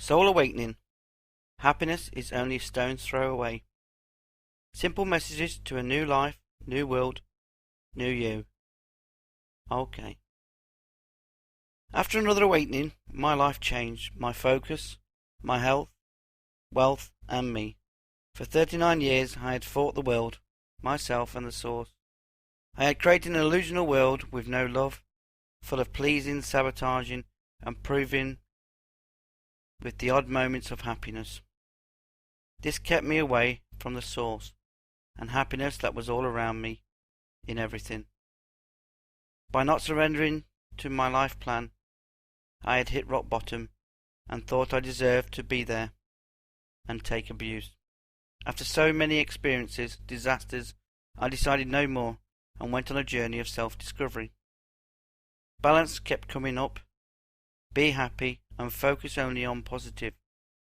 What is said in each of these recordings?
Soul awakening. Happiness is only a stone's throw away. Simple messages to a new life, new world, new you. Okay. After another awakening, my life changed. My focus, my health, wealth, and me. For 39 years I had fought the world, myself and the source. I had created an illusional world with no love, full of pleasing, sabotaging, and proving with the odd moments of happiness. This kept me away from the source and happiness that was all around me, in everything. By not surrendering to my life plan, I had hit rock bottom and thought I deserved to be there and take abuse. After so many experiences, disasters, I decided no more and went on a journey of self-discovery. Balance kept coming up. Be happy and focus only on positive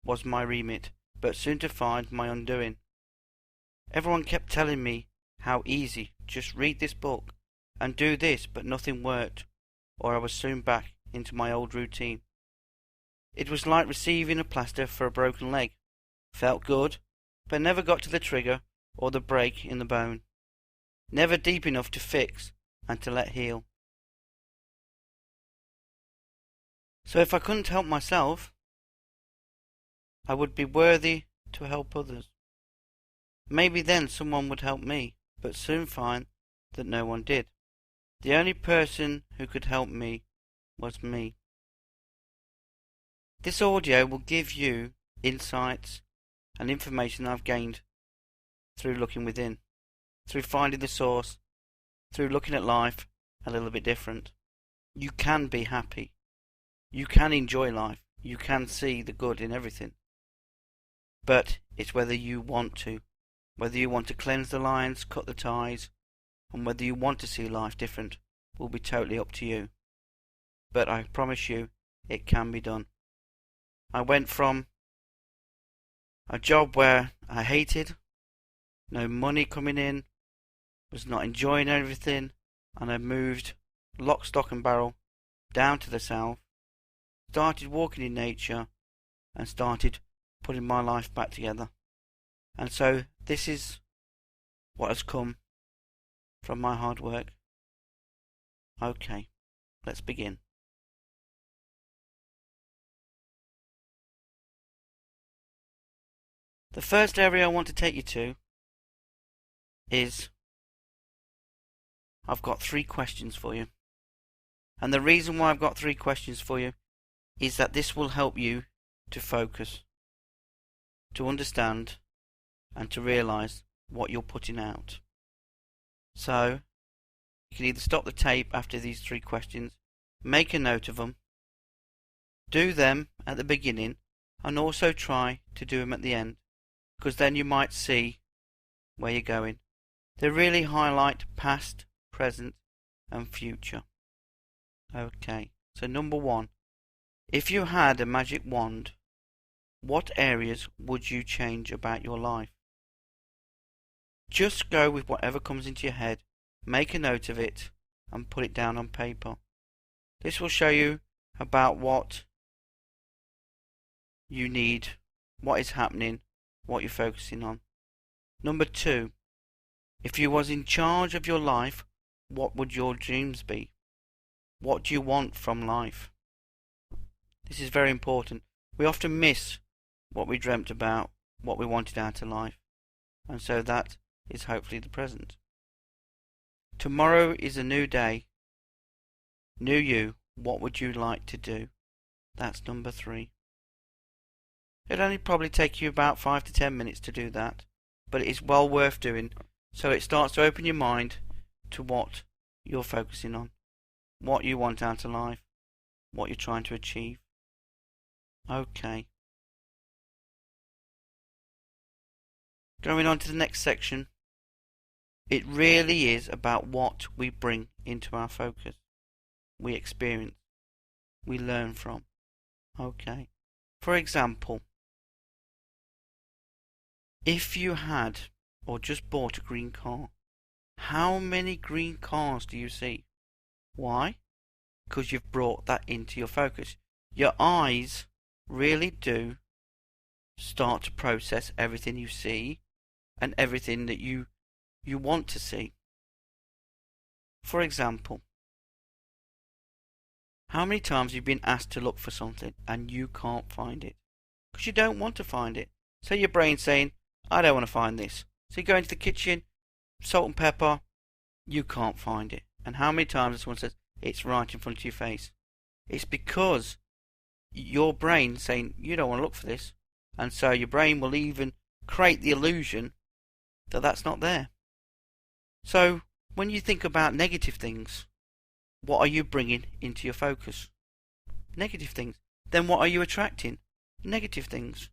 was my remit, but soon to find my undoing. Everyone kept telling me how easy, just read this book and do this, but nothing worked, or I was soon back into my old routine. It was like receiving a plaster for a broken leg. Felt good, but never got to the trigger or the break in the bone. Never deep enough to fix and to let heal. So if I couldn't help myself, I would be worthy to help others. Maybe then someone would help me, but soon find that no one did. The only person who could help me was me. This audio will give you insights and information I've gained through looking within, through finding the source, through looking at life a little bit different. You can be happy. You can enjoy life. You can see the good in everything. But it's whether you want to. Whether you want to cleanse the lines, cut the ties, and whether you want to see life different will be totally up to you. But I promise you, it can be done. I went from a job where I hated, no money coming in, was not enjoying everything, and I moved lock, stock and barrel down to the south, started walking in nature, and started putting my life back together. And so this is what has come from my hard work. Okay, let's begin. The first area I want to take you to is I've got 3 questions for you. And the reason why I've got 3 questions for you is that this will help you to focus, to understand, and to realise what you're putting out. So, you can either stop the tape after these 3 questions, make a note of them, do them at the beginning, and also try to do them at the end, because then you might see where you're going. They really highlight past, present, and future. Okay, so number 1. If you had a magic wand, what areas would you change about your life? Just go with whatever comes into your head, make a note of it, and put it down on paper. This will show you about what you need, what is happening, what you're focusing on. Number 2, if you was in charge of your life, what would your dreams be? What do you want from life? This is very important. We often miss what we dreamt about, what we wanted out of life, and so that is hopefully the present. Tomorrow is a new day. New you, what would you like to do? That's number 3. It'll only probably take you about 5 to 10 minutes to do that, but it is well worth doing, so it starts to open your mind to what you're focusing on, what you want out of life, what you're trying to achieve. Okay. Going on to the next section. It really is about what we bring into our focus, we experience, we learn from. Okay. For example, if you had or just bought a green car, how many green cars do you see? Why? Because you've brought that into your focus. Your eyes really do start to process everything you see and everything that you want to see. For example, how many times have you been asked to look for something and you can't find it? Because you don't want to find it. So your brain's saying, I don't want to find this. So you go into the kitchen, salt and pepper, you can't find it. And how many times someone says, it's right in front of your face? It's because your brain's saying, you don't want to look for this. And so your brain will even create the illusion that that's not there. So when you think about negative things, what are you bringing into your focus? Negative things. Then what are you attracting? Negative things.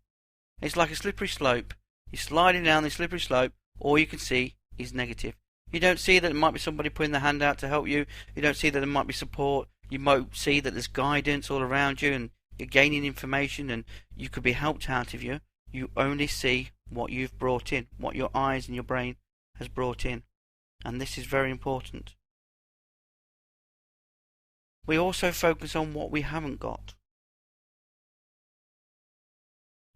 It's like a slippery slope. You're sliding down this slippery slope, all you can see is negative. You don't see that there might be somebody putting their hand out to help you. You don't see that there might be support. You might see that there's guidance all around you and you're gaining information and you could be helped out of you. You only see what you've brought in, what your eyes and your brain has brought in. And this is very important. We also focus on what we haven't got.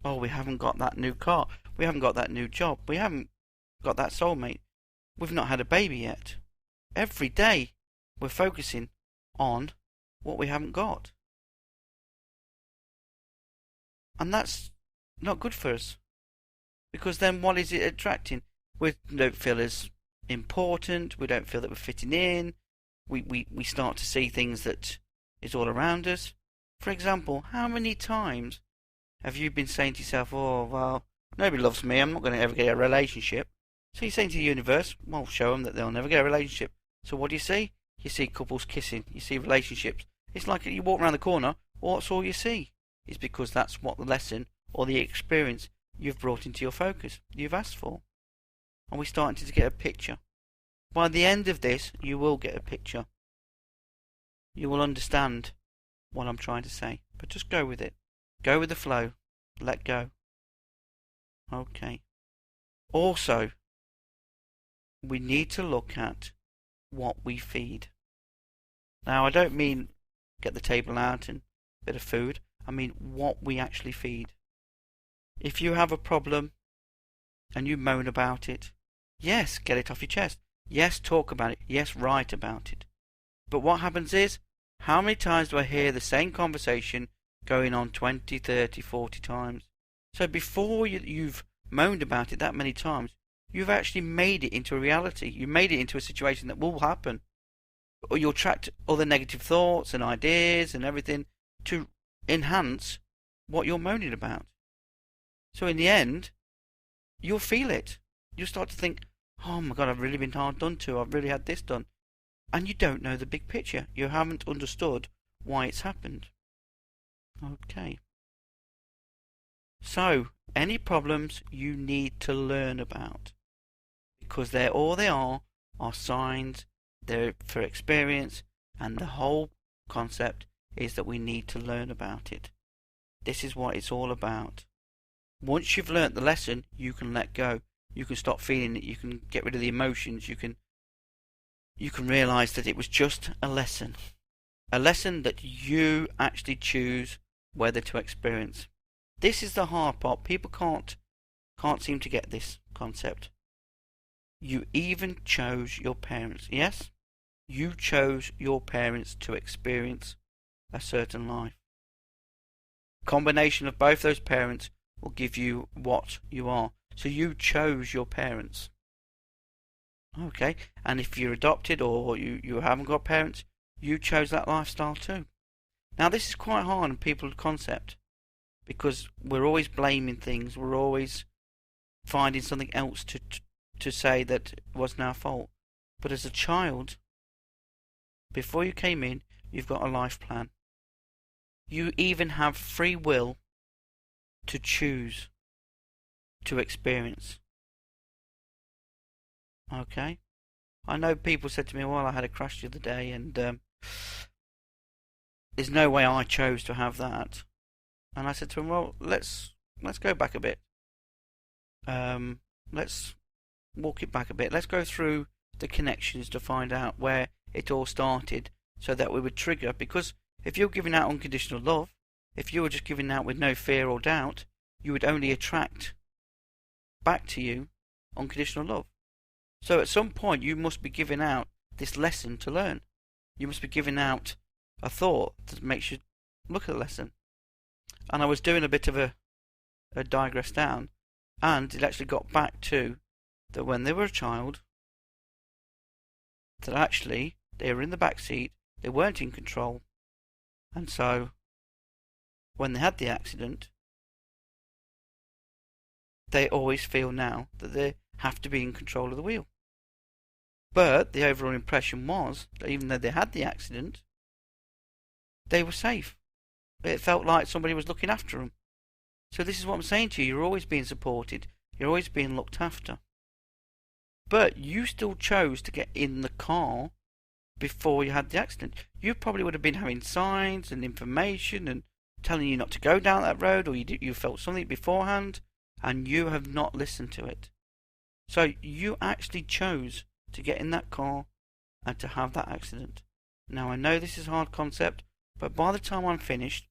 Oh, we haven't got that new car. We haven't got that new job. We haven't got that soulmate. We've not had a baby yet. Every day we're focusing on what we haven't got. And that's not good for us. Because then what is it attracting? We don't feel as important. We don't feel that we're fitting in. We start to see things that is all around us. For example, how many times have you been saying to yourself, oh, well, nobody loves me, I'm not going to ever get a relationship. So you're saying to the universe, well, show them that they'll never get a relationship. So what do you see? You see couples kissing, you see relationships. It's like you walk around the corner, what's all you see? It's because that's what the lesson or the experience you've brought into your focus, you've asked for. And we're starting to get a picture. By the end of this, you will get a picture. You will understand what I'm trying to say. But just go with it. Go with the flow. Let go. Okay. Also, we need to look at what we feed. Now, I don't mean get the table out and a bit of food. I mean what we actually feed. If you have a problem and you moan about it, yes, get it off your chest. Yes, talk about it. Yes, write about it. But what happens is, how many times do I hear the same conversation going on 20, 30, 40 times? So before you've moaned about it that many times, you've actually made it into a reality. You made it into a situation that will happen. Or you'll attract other negative thoughts and ideas and everything to enhance what you're moaning about. So in the end, you'll feel it. You'll start to think, oh my God, I've really been hard done to. I've really had this done. And you don't know the big picture. You haven't understood why it's happened. Okay. So, any problems you need to learn about. Because they're all they are signs, they're for experience, and the whole concept is that we need to learn about it. This is what it's all about. Once you've learnt the lesson, you can let go. You can stop feeling it. You can get rid of the emotions. You can realise that it was just a lesson. A lesson that you actually choose whether to experience. This is the hard part. People can't seem to get this concept. You even chose your parents. Yes? You chose your parents to experience a certain life. Combination of both those parents will give you what you are. So you chose your parents. Okay, and if you're adopted or you haven't got parents, you chose that lifestyle too. Now this is quite hard on people's concept because we're always blaming things. We're always finding something else to say that it wasn't our fault. But as a child, before you came in, you've got a life plan. You even have free will to choose to experience. Okay? I know people said to me, well, I had a crash the other day and there's no way I chose to have that. And I said to him, well, let's go back a bit. Let's walk it back a bit. Let's go through the connections to find out where it all started so that we would trigger. Because if you're giving out unconditional love, If you were just giving out with no fear or doubt, you would only attract back to you unconditional love. So at some point you must be giving out this lesson to learn. You must be giving out a thought that makes you look at the lesson. And I was doing a bit of a digress down, and it actually got back to that when they were a child, that actually they were in the back seat, they weren't in control, and so when they had the accident, they always feel now that they have to be in control of the wheel. But the overall impression was that even though they had the accident, they were safe. It felt like somebody was looking after them. So this is what I'm saying to you. You're always being supported. You're always being looked after. But you still chose to get in the car before you had the accident. You probably would have been having signs and information and telling you not to go down that road, or you felt something beforehand, and you have not listened to it. So you actually chose to get in that car and to have that accident. Now I know this is a hard concept, but by the time I'm finished,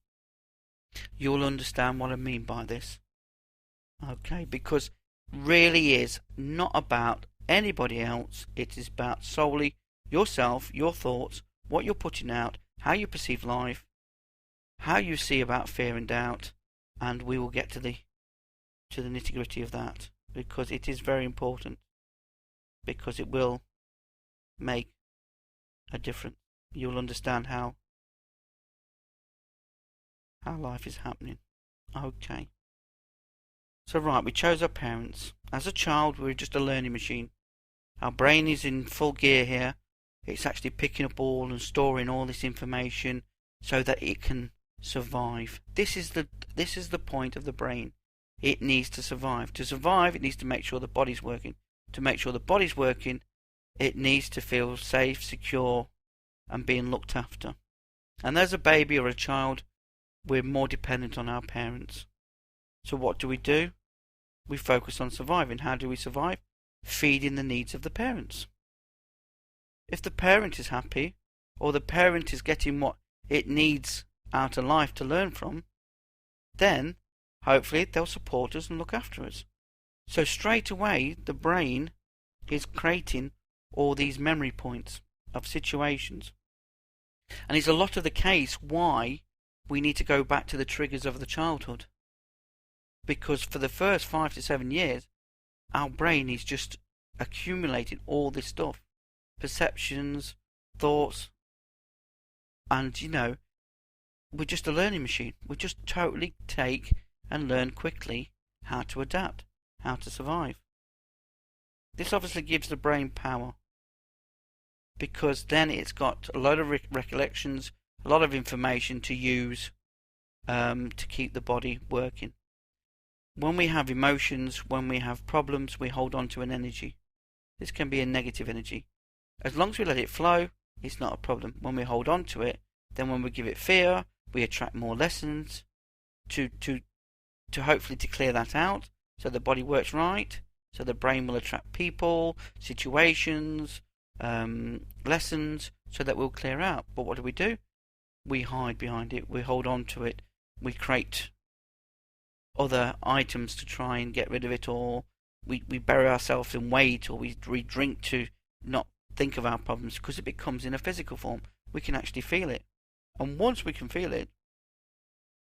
you'll understand what I mean by this. Okay, because really is not about anybody else. It is about solely yourself, your thoughts, what you're putting out, how you perceive life, how you see about fear and doubt, and we will get to the nitty-gritty of that, because it is very important, because it will make a difference. You'll understand how life is happening. Okay. So right, we chose our parents. As a child, we were just a learning machine. Our brain is in full gear here. It's actually picking up all and storing all this information so that it can survive. This is the point of the brain. It needs to survive. To survive, it needs to make sure the body's working. To make sure the body's working, it needs to feel safe, secure, and being looked after. And as a baby or a child, we're more dependent on our parents. So what do? We focus on surviving. How do we survive? Feeding the needs of the parents. If the parent is happy, or the parent is getting what it needs out of life to learn from, then hopefully they'll support us and look after us. So straight away the brain is creating all these memory points of situations. And it's a lot of the case why we need to go back to the triggers of the childhood. Because for the first 5 to 7 years, our brain is just accumulating all this stuff. Perceptions, thoughts, and we're just a learning machine. We just totally take and learn quickly how to adapt, how to survive. This obviously gives the brain power, because then it's got a lot of recollections, a lot of information to use to keep the body working. When we have emotions, when we have problems, we hold on to an energy. This can be a negative energy. As long as we let it flow, it's not a problem. When we hold on to it, then when we give it fear, we attract more lessons to hopefully to clear that out, so the body works right, so the brain will attract people, situations, lessons, so that we'll clear out. But what do? We hide behind it, we hold on to it, we create other items to try and get rid of it, or we bury ourselves in weight, or we drink to not think of our problems, because it becomes in a physical form. We can actually feel it. And once we can feel it,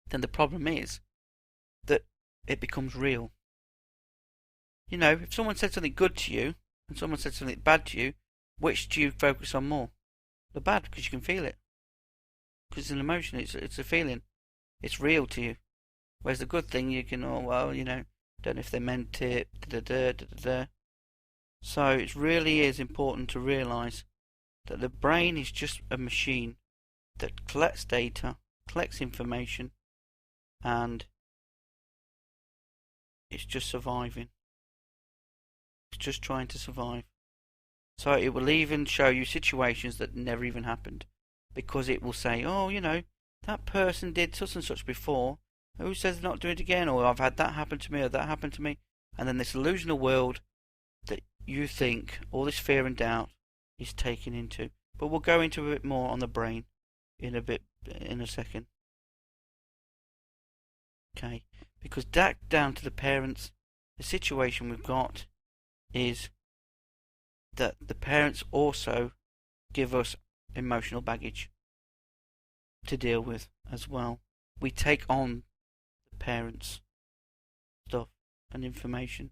then the problem is that it becomes real. If someone said something good to you and someone said something bad to you, which do you focus on more? The bad, because you can feel it. Because it's an emotion, it's a feeling. It's real to you. Whereas the good thing, you can, don't know if they meant it, So it really is important to realise that the brain is just a machine that collects data, collects information, and it's just surviving. It's just trying to survive. So it will even show you situations that never even happened, because it will say, that person did such and such before. Who says they're not doing it again? Or I've had that happen to me, or that happened to me. And then this illusional world that you think all this fear and doubt is taken into. But we'll go into a bit more on the brain in a second. Okay, because down to the parents, the situation we've got is that the parents also give us emotional baggage to deal with as well. We take on the parents' stuff and information,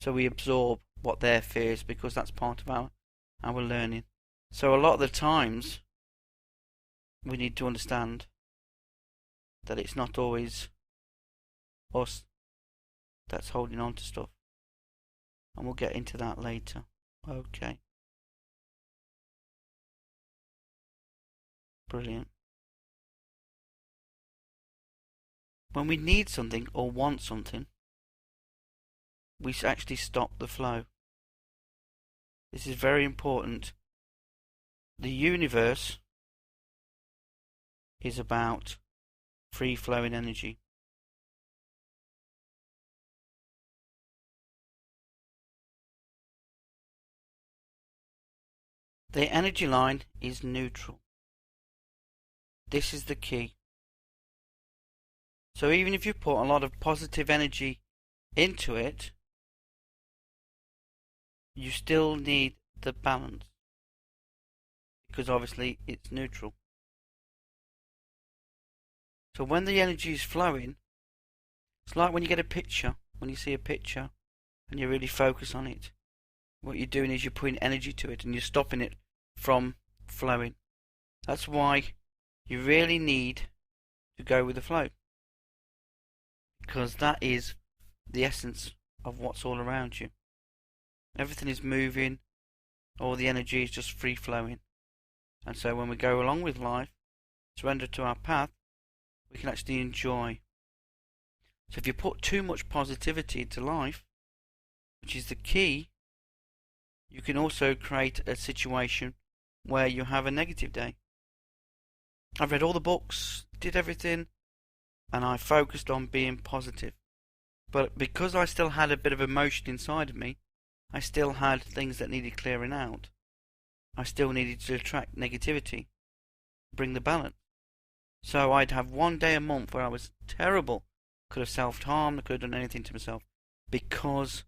so we absorb what their fears because that's part of our learning. So a lot of the times we need to understand that it's not always us that's holding on to stuff, and we'll get into that later. Okay, brilliant. When we need something or want something, we actually stop the flow. This is very important. The universe is about free flowing energy. The energy line is neutral. This is the key. So even if you put a lot of positive energy into it, you still need the balance, because obviously it's neutral. So when the energy is flowing, it's like when you get a picture, when you see a picture and you really focus on it, what you're doing is you're putting energy to it and you're stopping it from flowing. That's why you really need to go with the flow, because that is the essence of what's all around you. Everything is moving, all the energy is just free flowing. And so when we go along with life, surrender to our path, we can actually enjoy. So if you put too much positivity into life, which is the key, you can also create a situation where you have a negative day. I've read all the books, did everything, and I focused on being positive. But because I still had a bit of emotion inside of me, I still had things that needed clearing out. I still needed to attract negativity, bring the balance. So I'd have one day a month where I was terrible, could have self-harmed, I could have done anything to myself, because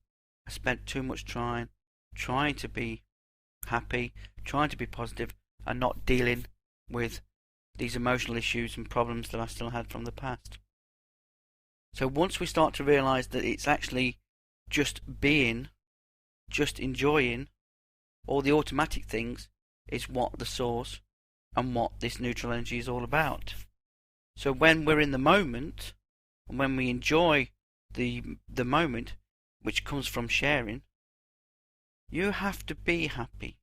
I spent too much trying to be happy, trying to be positive, and not dealing with these emotional issues and problems that I still had from the past. So once we start to realise that it's actually just being, just enjoying, all the automatic things is what the source and what this neutral energy is all about. So when we're in the moment, and when we enjoy the moment, which comes from sharing, you have to be happy.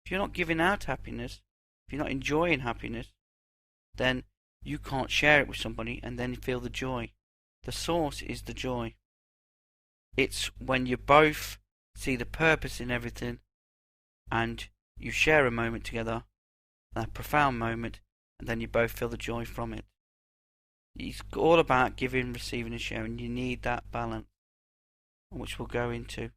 If you're not giving out happiness, if you're not enjoying happiness, then you can't share it with somebody and then feel the joy. The source is the joy. It's when you both see the purpose in everything and you share a moment together, a profound moment, and then you both feel the joy from it. It's all about giving, receiving and sharing. You need that balance, which we'll go into.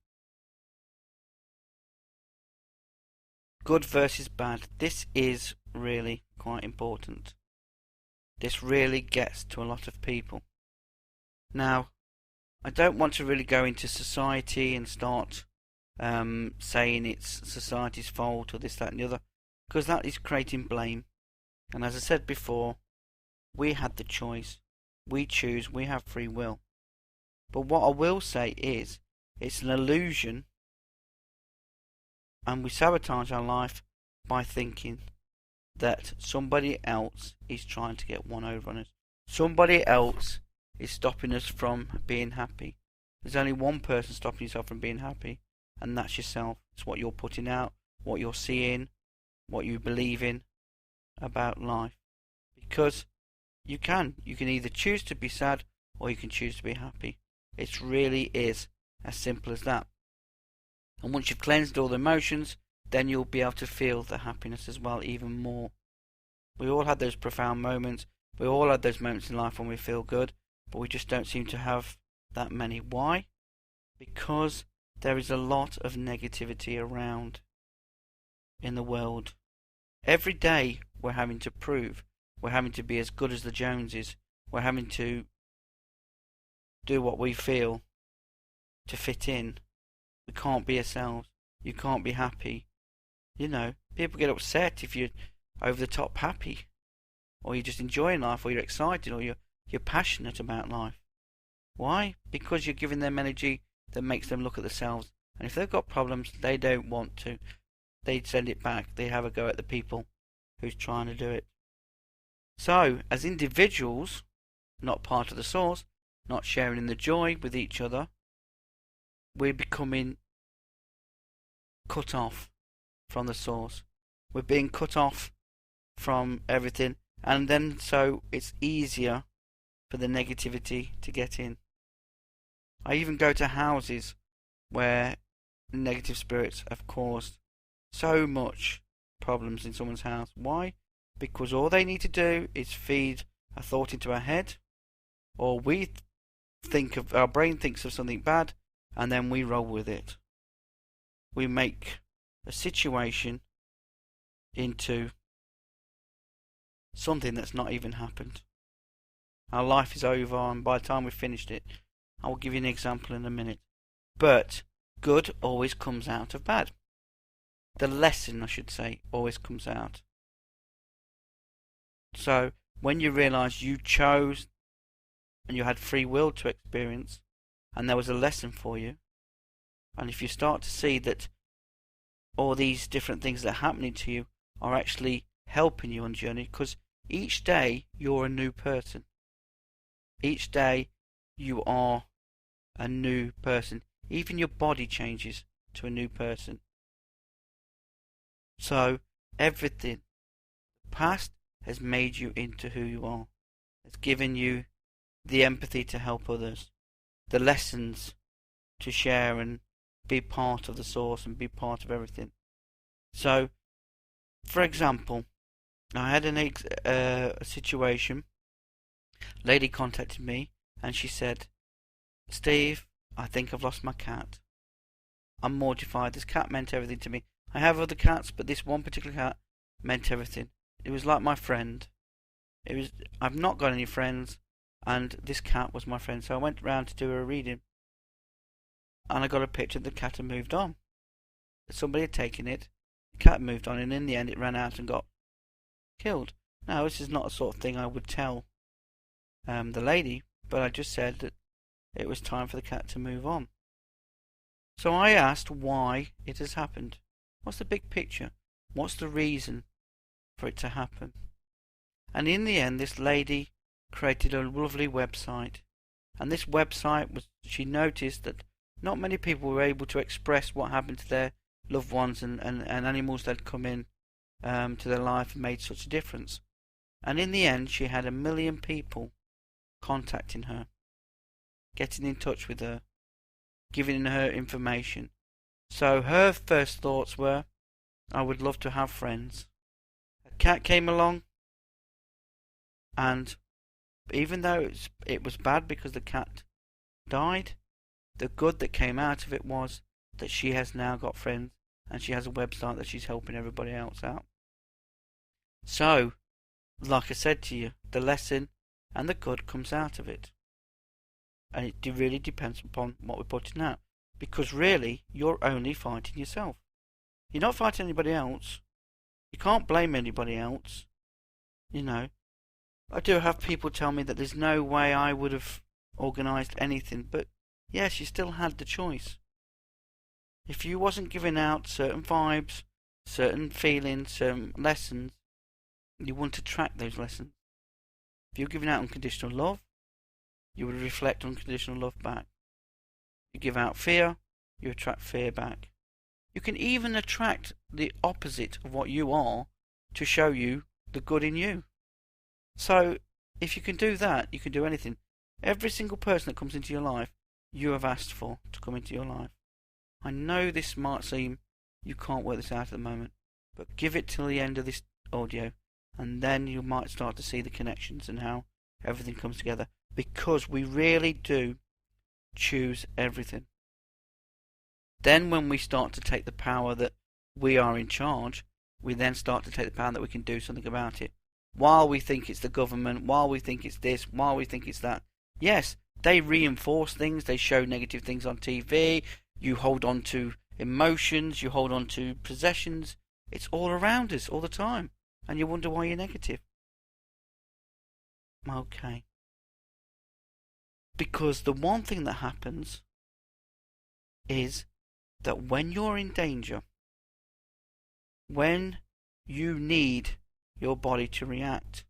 Good versus bad. This is really quite important. This really gets to a lot of people. Now, I don't want to really go into society and start saying it's society's fault or this, that and the other, because that is creating blame. And as I said before, we had the choice. We choose, we have free will. But what I will say is, it's an illusion, and we sabotage our life by thinking that somebody else is trying to get one over on us. Somebody else is stopping us from being happy. There's only one person stopping yourself from being happy, and that's yourself. It's what you're putting out, what you're seeing, what you believe in about life. Because you can either choose to be sad or you can choose to be happy. It really is as simple as that. And once you've cleansed all the emotions, then you'll be able to feel the happiness as well, even more. We all had those profound moments. We all had those moments in life when we feel good, but we just don't seem to have that many. Why? Because there is a lot of negativity around in the world. Every day we're having to prove, we're having to be as good as the Joneses, we're having to do what we feel to fit in. We can't be ourselves. You can't be happy. You know, people get upset if you're over the top happy, or you're just enjoying life, or you're excited, or you're passionate about life. Why? Because you're giving them energy that makes them look at themselves. And if they've got problems, they don't want to. They send it back. They have a go at the people who's trying to do it. So, as individuals, not part of the source, not sharing in the joy with each other, we're becoming cut off from the source. We're being cut off from everything, and then so it's easier for the negativity to get in. I even go to houses where negative spirits have caused so much problems in someone's house. Why? Because all they need to do is feed a thought into our head, or our brain thinks of something bad, and then we roll with it. We make a situation into something that's not even happened. Our life is over, and by the time we've finished it, I will give you an example in a minute. But good always comes out of bad. The lesson, I should say, always comes out. So, when you realise you chose and you had free will to experience, and there was a lesson for you, and if you start to see that all these different things that are happening to you are actually helping you on the journey, because each day you're a new person. Each day you are a new person. Even your body changes to a new person. So everything, the past has made you into who you are. It's given you the empathy to help others, the lessons to share and be part of the source and be part of everything. So, for example, I had a situation. A lady contacted me and she said, "Steve, I think I've lost my cat. I'm mortified. This cat meant everything to me. I have other cats, but this one particular cat meant everything. It was like my friend. I've not got any friends, and this cat was my friend." So I went round to do a reading, and I got a picture. The cat had moved on. Somebody had taken it. The cat moved on, and in the end it ran out and got killed. Now, this is not the sort of thing I would tell the lady, but I just said that it was time for the cat to move on. So I asked why it has happened. What's the big picture? What's the reason for it to happen? And in the end, this lady created a lovely website. And this website she noticed that not many people were able to express what happened to their loved ones and animals that had come in to their life and made such a difference. And in the end, she had 1 million people contacting her, getting in touch with her, giving her information. So her first thoughts were, I would love to have friends. A cat came along, and even though it was bad because the cat died, the good that came out of it was that she has now got friends, and she has a website that she's helping everybody else out. So, like I said to you, the lesson and the good comes out of it. And it really depends upon what we're putting out. Because really, you're only fighting yourself. You're not fighting anybody else. You can't blame anybody else. You know, I do have people tell me that there's no way I would have organised anything. But yes, you still had the choice. If you wasn't giving out certain vibes, certain feelings, certain lessons, you wouldn't attract those lessons. If you're giving out unconditional love, you would reflect unconditional love back. You give out fear, you attract fear back. You can even attract the opposite of what you are to show you the good in you. So, if you can do that, you can do anything. Every single person that comes into your life, you have asked for to come into your life. I know this might seem you can't work this out at the moment, but give it till the end of this audio, and then you might start to see the connections and how everything comes together. Because we really do choose everything. Then when we start to take the power that we are in charge, we then start to take the power that we can do something about it. While we think it's the government, while we think it's this, while we think it's that. Yes, they reinforce things. They show negative things on TV. You hold on to emotions. You hold on to possessions. It's all around us all the time. And you wonder why you're negative. Okay. Because the one thing that happens is that when you're in danger, when you need your body to react,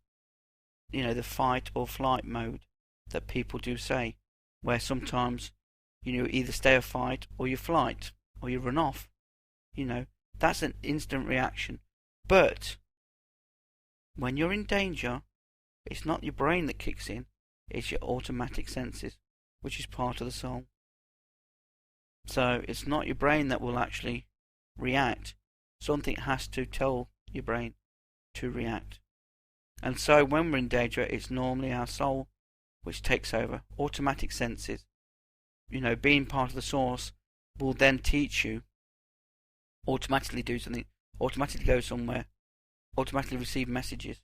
the fight or flight mode that people do say, where sometimes you either stay or fight or you flight or you run off, that's an instant reaction. But when you're in danger, it's not your brain that kicks in, it's your automatic senses, which is part of the soul. So it's not your brain that will actually react. Something has to tell your brain to react. And so when we're in danger, it's normally our soul which takes over. Automatic senses, being part of the source, will then teach you, automatically do something, automatically go somewhere, automatically receive messages.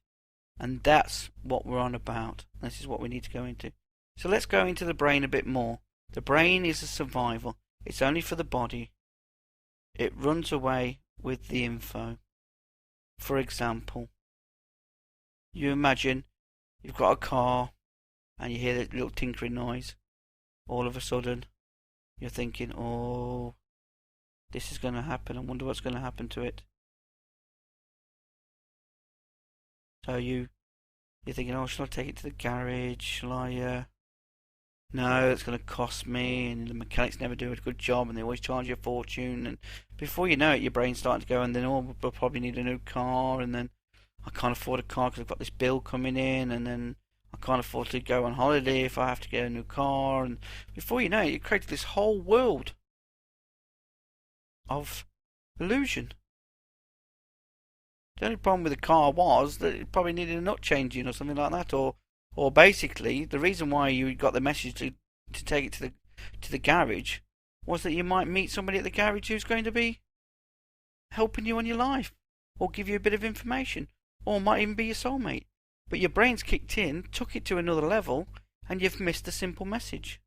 And that's what we're on about. This is what we need to go into. So let's go into the brain a bit more. The brain is a survival. It's only for the body. It runs away with the info. For example, you imagine you've got a car and you hear that little tinkering noise. All of a sudden, you're thinking, oh, this is going to happen. I wonder what's going to happen to it. So you're thinking, oh, shall I take it to the garage? Shall I, no, it's going to cost me, and the mechanics never do a good job, and they always charge you a fortune, and before you know it, your brain's starting to go, and then, oh, we'll probably need a new car, and then I can't afford a car because I've got this bill coming in, and then I can't afford to go on holiday if I have to get a new car, and before you know it, you created this whole world of illusion. The only problem with the car was that it probably needed a nut changing or something like that, or basically the reason why you got the message to take it to the garage was that you might meet somebody at the garage who's going to be helping you on your life, or give you a bit of information, or might even be your soulmate. But your brain's kicked in, took it to another level, and you've missed the simple message.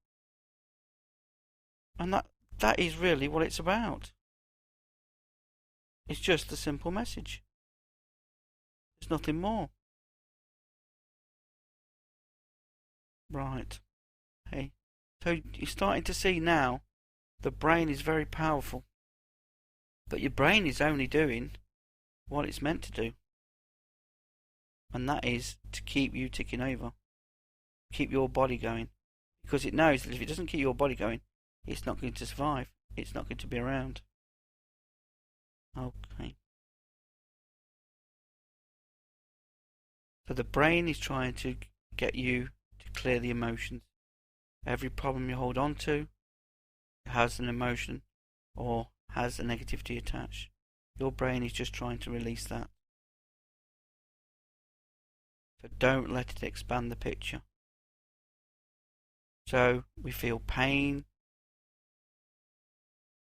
And that is really what it's about. It's just the simple message. There's nothing more. Right. Hey. So you're starting to see now the brain is very powerful. But your brain is only doing what it's meant to do. And that is to keep you ticking over. Keep your body going. Because it knows that if it doesn't keep your body going, it's not going to survive. It's not going to be around. Okay. So the brain is trying to get you to clear the emotions. Every problem you hold on to has an emotion or has a negativity attached. Your brain is just trying to release that. So don't let it expand the picture. So we feel pain,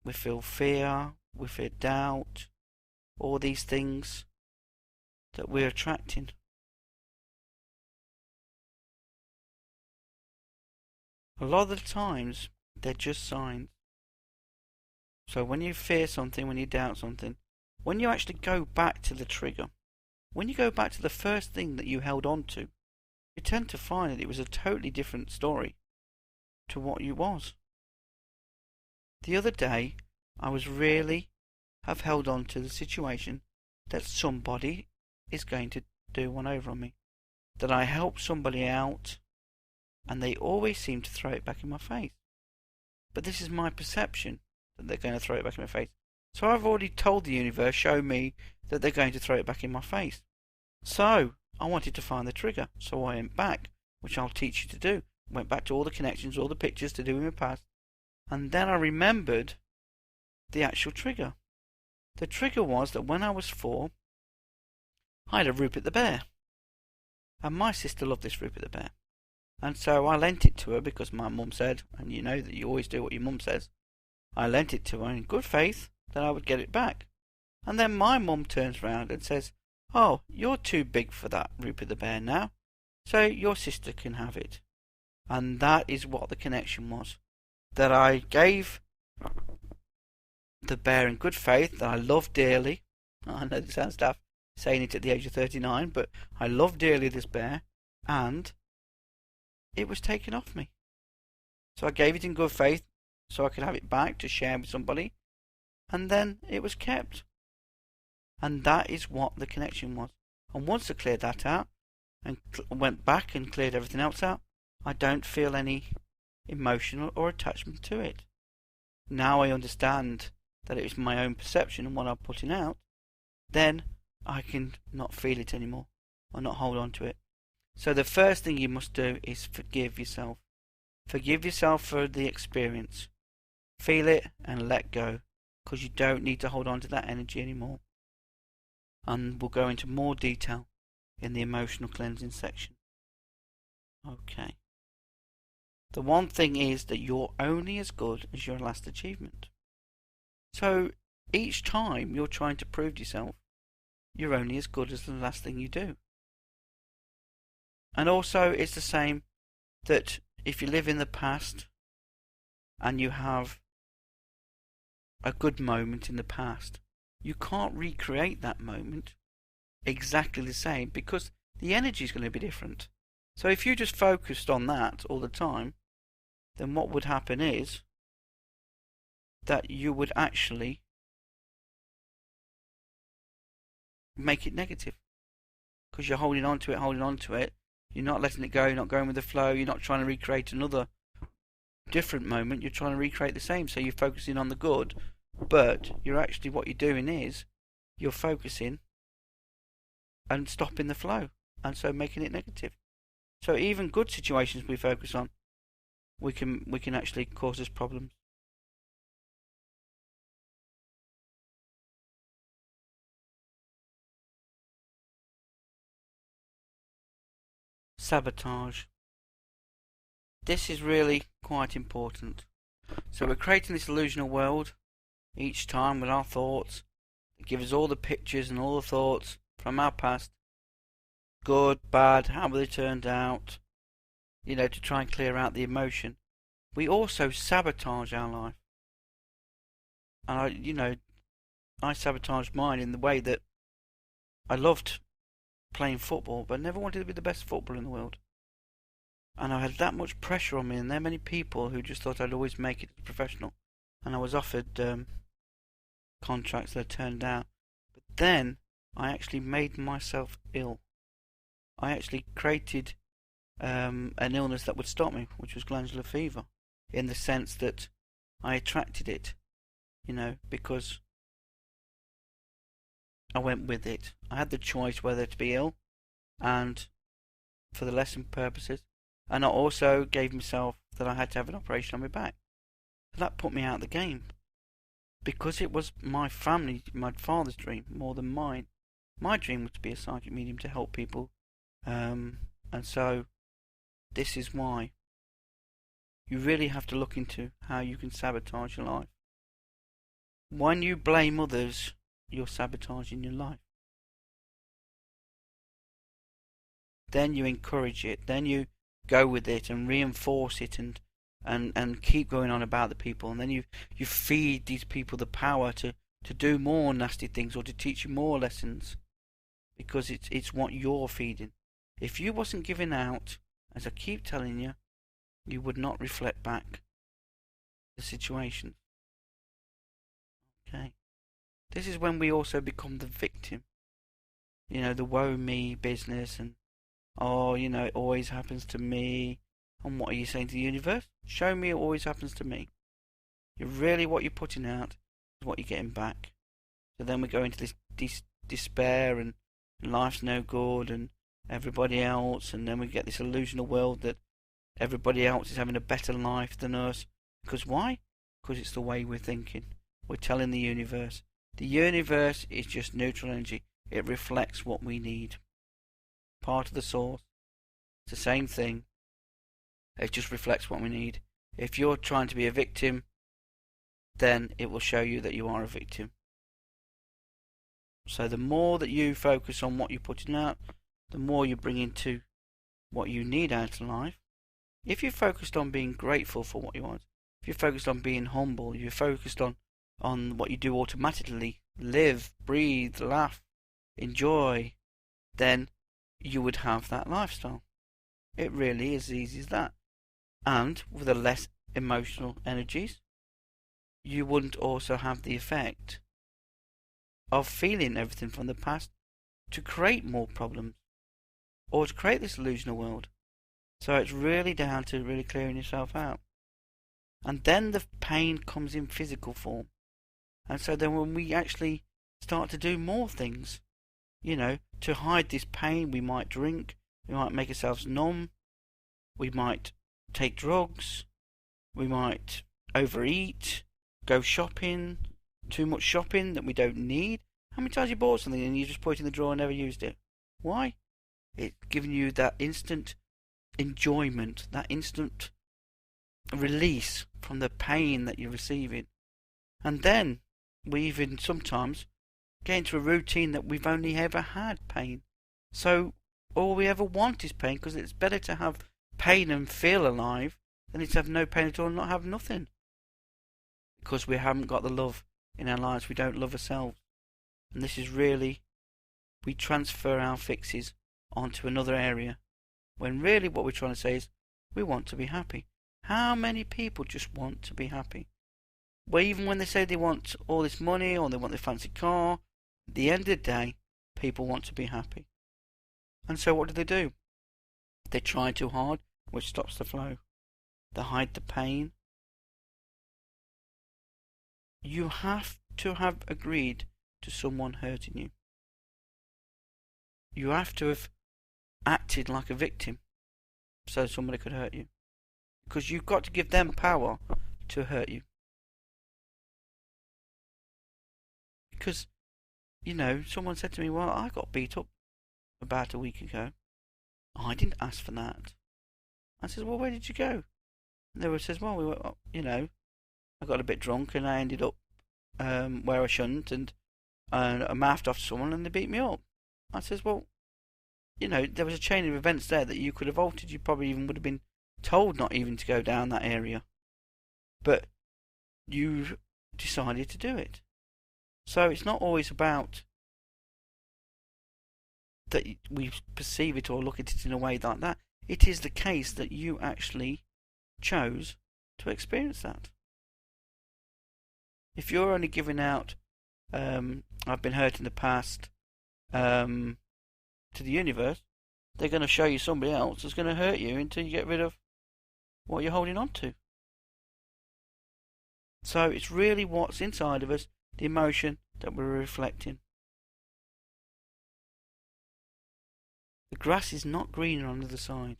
we feel fear, we feel doubt, all these things that we're attracting. A lot of the times, they're just signs. So when you fear something, when you doubt something, when you actually go back to the trigger, when you go back to the first thing that you held on to, you tend to find that it was a totally different story to what you was. The other day, I was really have held on to the situation that somebody is going to do one over on me. That I help somebody out, and they always seem to throw it back in my face. But this is my perception that they're going to throw it back in my face. So I've already told the universe, show me that they're going to throw it back in my face. So I wanted to find the trigger. So I went back, which I'll teach you to do. Went back to all the connections, all the pictures to do in the past. And then I remembered the actual trigger. The trigger was that when I was 4, I had a Rupert the Bear. And my sister loved this Rupert the Bear. And so I lent it to her because my mum said, and you know that you always do what your mum says, I lent it to her in good faith that I would get it back. And then my mum turns round and says, oh, you're too big for that Rupert the Bear now, so your sister can have it. And that is what the connection was. That I gave the bear in good faith, that I love dearly. I know it sounds daft saying it at the age of 39, but I love dearly this bear, and it was taken off me. So I gave it in good faith so I could have it back to share with somebody, and then it was kept. And that is what the connection was. And once I cleared that out and went back and cleared everything else out, I don't feel any emotional or attachment to it. Now I understand that it is my own perception and what I'm putting out, then I can not feel it anymore or not hold on to it. So the first thing you must do is forgive yourself. Forgive yourself for the experience. Feel it and let go, because you don't need to hold on to that energy anymore. And we'll go into more detail in the emotional cleansing section. Okay. The one thing is that you're only as good as your last achievement. So each time you're trying to prove to yourself, you're only as good as the last thing you do. And also it's the same that if you live in the past and you have a good moment in the past, you can't recreate that moment exactly the same because the energy is going to be different. So if you just focused on that all the time, then what would happen is that you would actually make it negative because you're holding on to it, you're not letting it go, you're not going with the flow, you're not trying to recreate another different moment, you're trying to recreate the same. So you're focusing on the good, but you're actually, what you're doing is you're focusing and stopping the flow, and so making it negative. So even good situations we focus on, we can actually cause us problems. Sabotage. This is really quite important. So we're creating this illusional world each time with our thoughts. It gives us all the pictures and all the thoughts from our past, good, bad, how they turned out, to try and clear out the emotion. We also sabotage our life. And I sabotaged mine in the way that I loved playing football, but I never wanted to be the best footballer in the world. And I had that much pressure on me, and there are many people who just thought I'd always make it as a professional. And I was offered contracts that I turned down. But then I actually made myself ill. I actually created an illness that would stop me, which was glandular fever, in the sense that I attracted it, because I went with it. I had the choice whether to be ill and for the lesson purposes, and I also gave myself that I had to have an operation on my back. So that put me out of the game, because it was my family, my father's dream more than mine. My dream was to be a psychic medium to help people, and so this is why you really have to look into how you can sabotage your life. When you blame others, you're sabotaging your life. Then you encourage it, then you go with it and reinforce it and keep going on about the people, and then you feed these people the power to do more nasty things or to teach you more lessons, because it's what you're feeding. If you wasn't giving out, as I keep telling you, you would not reflect back the situation. Okay. This is when we also become the victim. The woe me business and it always happens to me. And what are you saying to the universe? Show me it always happens to me. What you're putting out is what you're getting back. So then we go into this despair and life's no good and everybody else, and then we get this illusional world that everybody else is having a better life than us. Because why? Because it's the way we're thinking. We're telling the universe. The universe is just neutral energy. It reflects what we need. Part of the source. It's the same thing. It just reflects what we need. If you're trying to be a victim, then it will show you that you are a victim. So the more that you focus on what you're putting out, the more you bring into what you need out of life, If you're focused on being grateful for what you want, if you're focused on being humble, you're focused on what you do automatically, live, breathe, laugh, enjoy, then you would have that lifestyle. It really is as easy as that. And with the less emotional energies, you wouldn't also have the effect of feeling everything from the past to create more problems or to create this illusional world. So it's really down to really clearing yourself out. And then the pain comes in physical form. And so then when we actually start to do more things, to hide this pain, we might drink, we might make ourselves numb, we might take drugs, we might overeat, go shopping, too much shopping that we don't need. How many times you bought something and you just put it in the drawer and never used it? Why? It's giving you that instant enjoyment, that instant release from the pain that you're receiving. And then we even sometimes get into a routine that we've only ever had pain. So all we ever want is pain, because it's better to have pain and feel alive than it's to have no pain at all and not have nothing. Because we haven't got the love in our lives, we don't love ourselves. And this is really, we transfer our fixes onto another area, when really what we're trying to say is, we want to be happy. How many people just want to be happy? Well, even when they say they want all this money or they want the fancy car, at the end of the day, people want to be happy. And so what do? They try too hard, which stops the flow. They hide the pain. You have to have agreed to someone hurting you. You have to have acted like a victim so somebody could hurt you. Because you've got to give them power to hurt you. Because, someone said to me, well, I got beat up about a week ago. I didn't ask for that. I says, well, where did you go? And they says, well, we were, I got a bit drunk and I ended up where I shouldn't, and I mouthed off to someone and they beat me up. I says, well, there was a chain of events there that you could have altered. You probably even would have been told not even to go down that area. But you decided to do it. So it's not always about that we perceive it or look at it in a way like that. It is the case that you actually chose to experience that. If you're only giving out, I've been hurt in the past, to the universe, they're going to show you somebody else that's going to hurt you until you get rid of what you're holding on to. So it's really what's inside of us, the emotion that we're reflecting. The grass is not greener on the other side.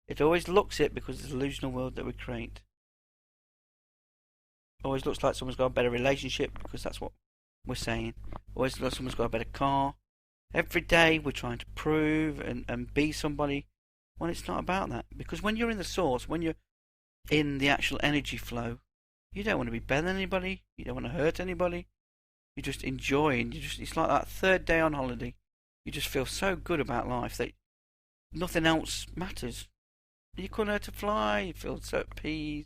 It always looks it because it's the illusional world that we create. Always looks like someone's got a better relationship because that's what we're saying. Always looks like someone's got a better car. Every day we're trying to prove and be somebody when it's not about that. Because when you're in the source, when you're in the actual energy flow, you don't want to be better than anybody. You don't want to hurt anybody. You're just enjoying. It's like that third day on holiday. You just feel so good about life that nothing else matters. You couldn't hurt to fly. You feel so at peace,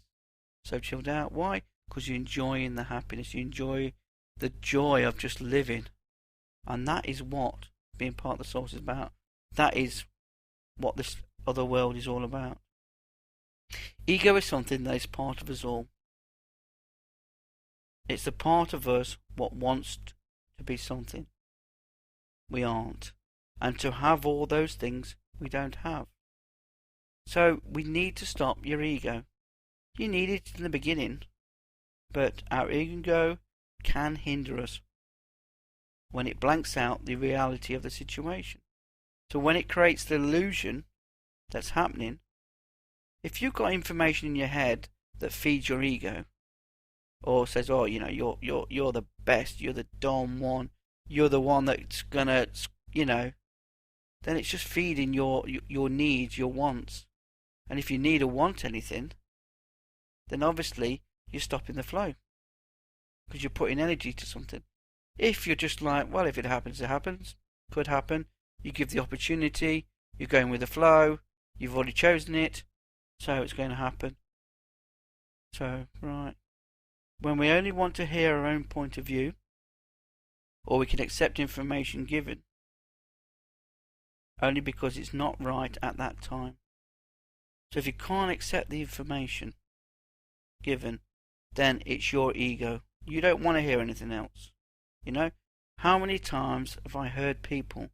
so chilled out. Why? Because you're enjoying the happiness. You enjoy the joy of just living. And that is what being part of the source is about. That is what this other world is all about. Ego is something that is part of us all. It's the part of us what wants to be something we aren't. And to have all those things we don't have. So we need to stop your ego. You need it in the beginning. But our ego can hinder us when it blanks out the reality of the situation. So when it creates the illusion that's happening, if you've got information in your head that feeds your ego, or says, oh, you're the best, you're the dumb one, you're the one that's gonna, then it's just feeding your needs, your wants. And if you need or want anything, then obviously you're stopping the flow. Because you're putting energy to something. If you're just like, well, if it happens, it happens. Could happen. You give the opportunity. You're going with the flow. You've already chosen it. So it's going to happen. So, right. When we only want to hear our own point of view, or we can accept information given only because it's not right at that time. So if you can't accept the information given, then it's your ego. You don't want to hear anything else. You know, how many times have I heard people,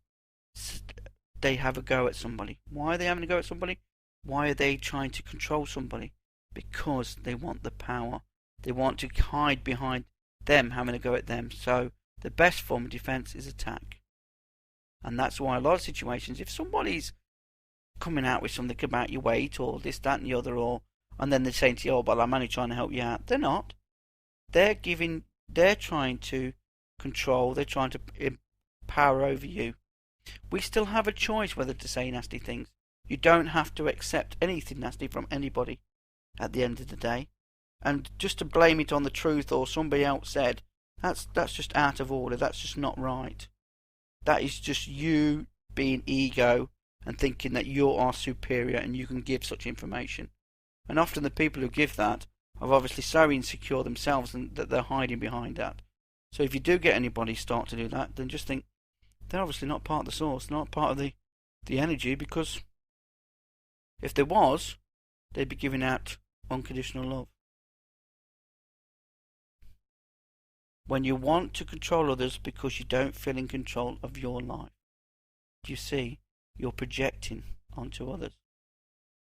they have a go at somebody? Why are they having a go at somebody? Why are they trying to control somebody? Because they want the power. They want to hide behind them having a go at them. So the best form of defense is attack. And that's why a lot of situations, if somebody's coming out with something about your weight or this, that and the other, and then they're saying to you, oh, well, I'm only trying to help you out. They're not. They're trying to control, they're trying to power over you. We still have a choice whether to say nasty things. You don't have to accept anything nasty from anybody at the end of the day. And just to blame it on the truth or somebody else said, that's just out of order. That's just not right. That is just you being ego and thinking that you are superior and you can give such information. And often the people who give that are obviously so insecure themselves and that they're hiding behind that. So if you do get anybody start to do that, then just think they're obviously not part of the source, not part of the energy, because if there was, they'd be giving out unconditional love. When you want to control others because you don't feel in control of your life, you see, you're projecting onto others.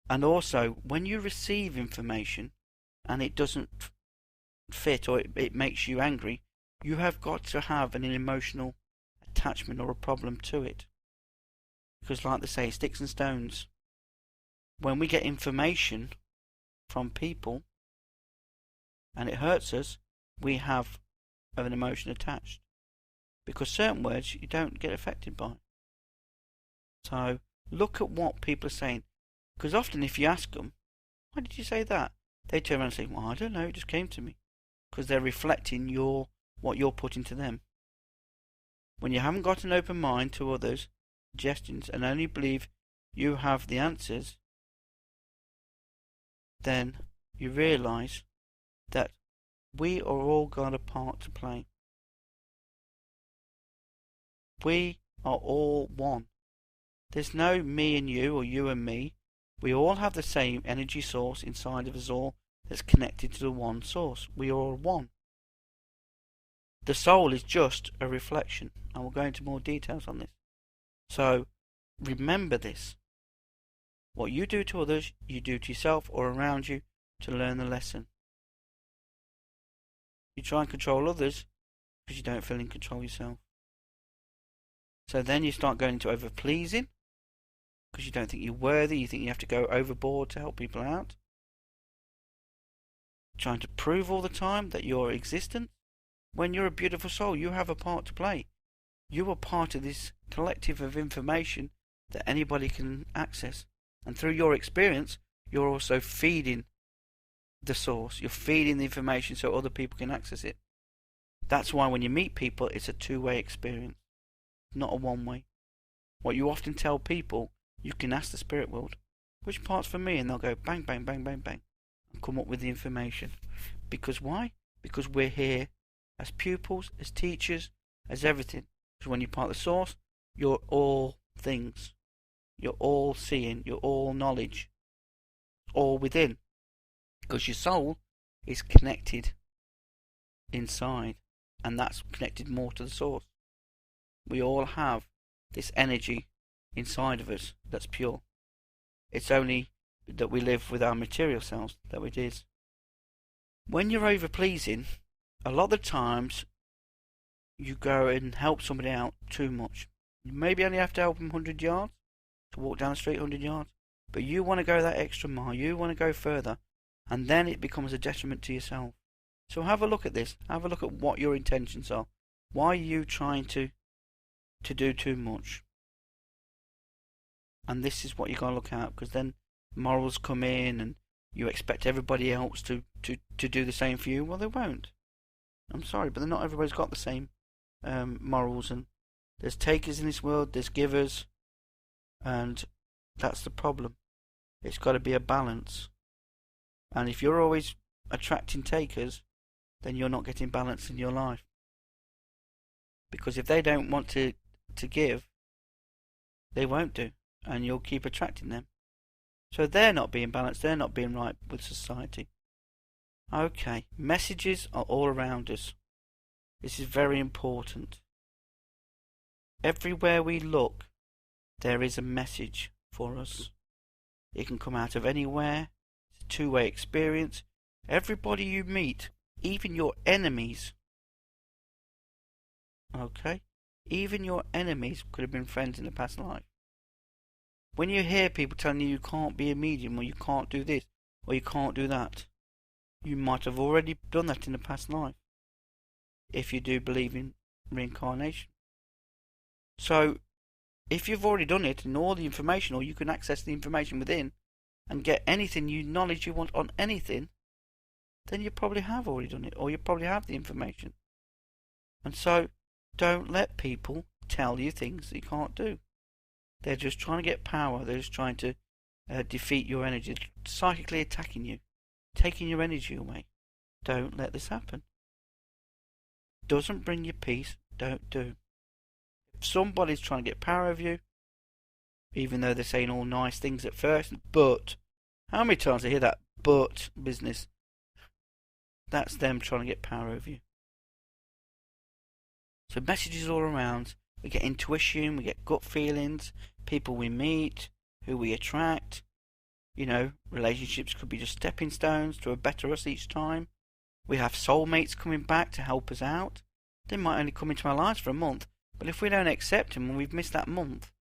And also, when you receive information and it doesn't fit or it makes you angry, you have got to have an emotional attachment or a problem to it. Because like they say, sticks and stones. When we get information from people and it hurts us, we have an emotion attached. Because certain words you don't get affected by. So look at what people are saying. Because often if you ask them, why did you say that? They turn around and say, well, I don't know, it just came to me. Because they're reflecting what you're putting to them. When you haven't got an open mind to others' suggestions and only believe you have the answers, then you realise that we are all got a part to play. We are all one. There's no me and you or you and me. We all have the same energy source inside of us all that's connected to the one source. We are all one. The soul is just a reflection. I will go into more details on this. So remember this. What you do to others, you do to yourself or around you to learn the lesson. You try and control others because you don't feel in control yourself. So then you start going into over-pleasing because you don't think you're worthy, you think you have to go overboard to help people out. Trying to prove all the time that you're existent. When you're a beautiful soul, you have a part to play. You are part of this collective of information that anybody can access. And through your experience, you're also feeding the source. You're feeding the information so other people can access it. That's why when you meet people, it's a two-way experience, not a one-way. What you often tell people, you can ask the spirit world, which part's for me? And they'll go bang, bang, bang, bang, bang, and come up with the information. Because why? Because we're here as pupils, as teachers, as everything. Because when you're part of the source, you're all things. You're all seeing, you're all knowledge, all within. Because your soul is connected inside, and that's connected more to the source. We all have this energy inside of us that's pure. It's only that we live with our material selves that it is. When you're over-pleasing, a lot of the times you go and help somebody out too much. You maybe only have to help them 100 yards, to walk down the street 100 yards, but you want to go that extra mile, you want to go further, and then it becomes a detriment to yourself. So have a look at this, have a look at what your intentions are. Why are you trying to do too much? And this is what you got to look at, because then morals come in and you expect everybody else to do the same for you. Well, they won't. I'm sorry, but not everybody's got the same morals, and there's takers in this world, there's givers, and that's the problem. It's got to be a balance. And if you're always attracting takers, then you're not getting balance in your life. Because if they don't want to give, they won't do, and you'll keep attracting them. So they're not being balanced, they're not being right with society. Okay, messages are all around us. This is very important. Everywhere we look, there is a message for us. It can come out of anywhere. It's a two-way experience. Everybody you meet, even your enemies, okay? Even your enemies could have been friends in a past life. When you hear people telling you can't be a medium, or you can't do this, or you can't do that, you might have already done that in a past life, if you do believe in reincarnation. So, if you've already done it and all the information, or you can access the information within and get anything knowledge you want on anything, then you probably have already done it, or you probably have the information. And so, don't let people tell you things that you can't do. They're just trying to get power. They're just trying to defeat your energy, psychically attacking you, taking your energy away. Don't let this happen. Doesn't bring you peace, don't do. If somebody's trying to get power over you, even though they're saying all nice things at first, but how many times I hear that but business? That's them trying to get power over you. So messages all around. We get intuition, we get gut feelings, people we meet, who we attract. You know, relationships could be just stepping stones to a better us each time. We have soulmates coming back to help us out. They might only come into our lives for a month, but if we don't accept them and we've missed that month,